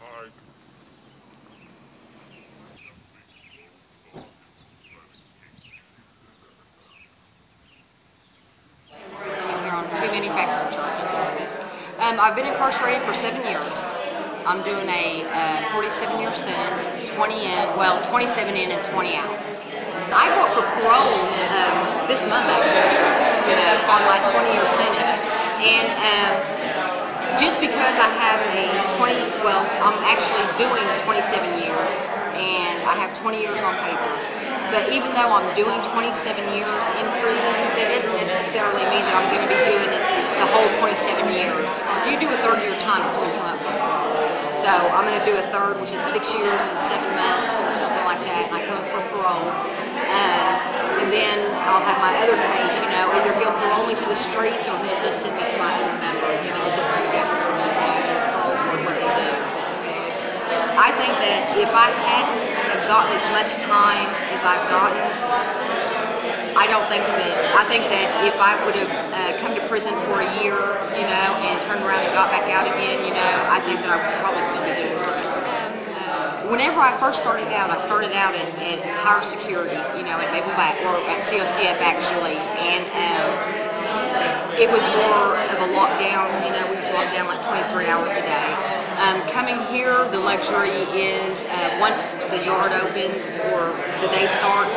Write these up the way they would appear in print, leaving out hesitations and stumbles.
Two manufacturing charges. I've been incarcerated for 7 years. I'm doing a 47-year sentence, 20 in, well, 27 in and 20 out. I go up for parole this month actually, on my 20-year sentence. And just because I have I'm actually doing 27 years and I have 20 years on paper. But even though I'm doing 27 years in prison, that doesn't necessarily mean that I'm going to be doing it the whole 27 years. You do a third of your time before you come up for parole. So I'm going to do a third, which is 6 years and 7 months or something like that, and I come up for parole. And then I'll have my other case, either he'll parole me to the streets or he'll just send me to my other member. It's up to you after parole or what they do. I think that if I hadn't have gotten as much time as I've gotten, I think that if I would have come to prison for a year, and turned around and got back out again, I think that I would probably still be doing drugs. Whenever I first started out, I started out at higher security, at Naval or at COCF actually, and it was more of a lockdown, we was locked down like 23 hours a day. Coming here, the luxury is once the yard opens or the day starts,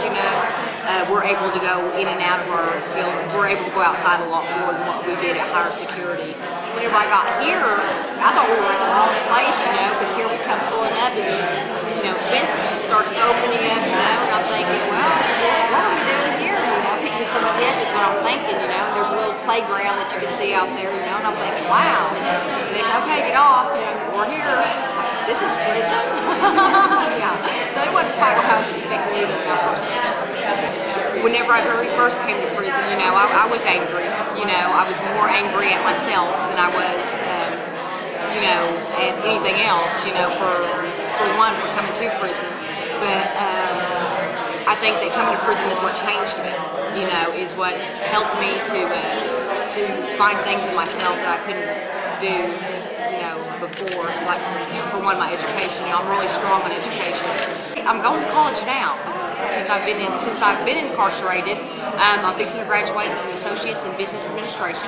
we're able to go in and out of our field. We're able to go outside a lot more than what we did at higher security. Whenever I got here, I thought we were at the wrong place, because here we come pulling up and these, fence starts opening up, and I'm thinking, well, what are we doing here? Picking some of the edges, what I'm thinking, there's a little playground that you can see out there, and I'm thinking, wow. And they say, okay, get off, we're here. This is prison. Yeah. So it wasn't quite what I was expecting either. Whenever I very first came to prison, I was angry. I was more angry at myself than I was, at anything else, for coming to prison. But I think that coming to prison is what changed me, is what has helped me to find things in myself that I couldn't do, before. Like, for one, my education. I'm really strong in education. I'm going to college now. Since I've been incarcerated, I'm fixing to graduate with an associate's in business administration.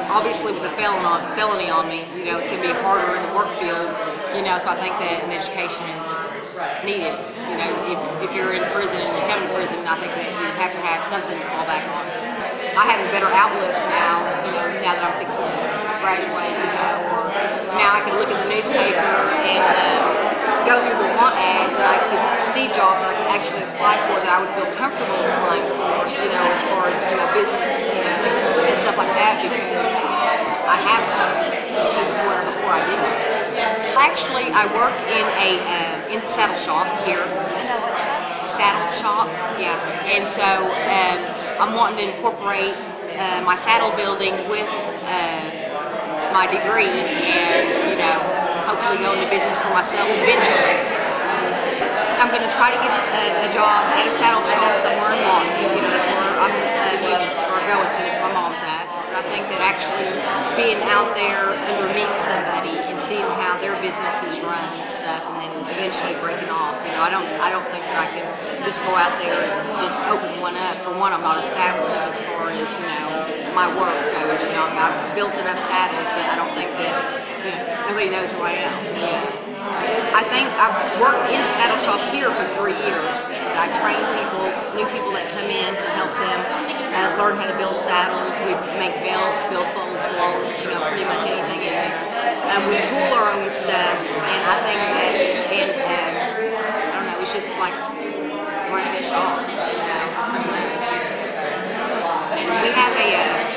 Obviously, with a felony on me, it's going to be harder in the work field. So I think that an education is needed. If you're in prison and you come to prison, I think that you have to have something to fall back on. I have a better outlook now, now that I'm fixing to graduate. Or now I can look at the newspaper and go through the want ads, and I could see jobs that I could actually apply for that I would feel comfortable applying for, as far as business, and stuff like that, because I have something to where before I didn't. Actually, I work in in the saddle shop here. A saddle shop, yeah. And so I'm wanting to incorporate my saddle building with my degree, and hopefully go into business for myself eventually. I'm going to try to get a job at a saddle shop somewhere in Longview. That's where I'm moving to, or going to. That's where my mom's at. But I think that actually being out there underneath somebody and seeing how their business is run and stuff, and then eventually breaking off. I don't think that I can just go out there and just open one up. For one, I'm not established as far as my work goes. I've built enough saddles, but I don't think that nobody knows who I am. I think I've worked in the saddle shop here for 3 years. I train people, new people that come in to help them learn how to build saddles. We make belts, build fold tools, pretty much anything in there. We tool our own stuff, and I think that, I don't know, it's just like running a shop. We have a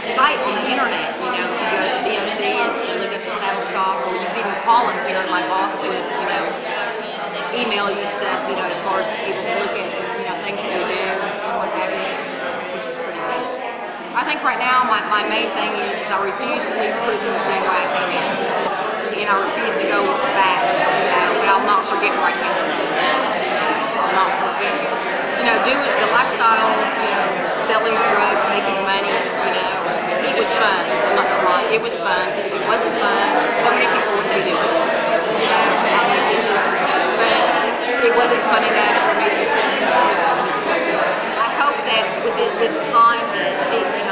site on the internet, you can go to DOC and look up the saddle shop, or you can even call them here, and my boss would, email you stuff, as far as able to look at, things that we do and what have you, which is pretty nice. I think right now my main thing is I refuse to leave prison the same way I came in, and I refuse to go back, but I'll not forget where I came from. I'll not forget it. Doing the lifestyle, selling drugs, making money, it was fun. I'm not gonna lie, it was fun. If it wasn't fun, so many people wouldn't be doing it. with time that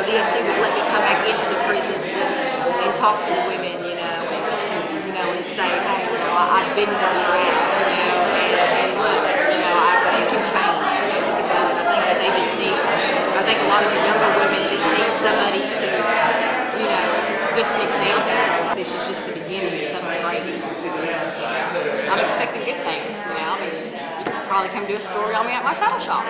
DSC would let me come back into the prisons and talk to the women, and say, hey, I've been where you're at, and look, you can change, you can do it. I think that they just need, I think a lot of the younger women just need somebody to, just an example. This is just the beginning of something great. I'm expecting good things, I mean, you can probably come do a story on me at my saddle shop.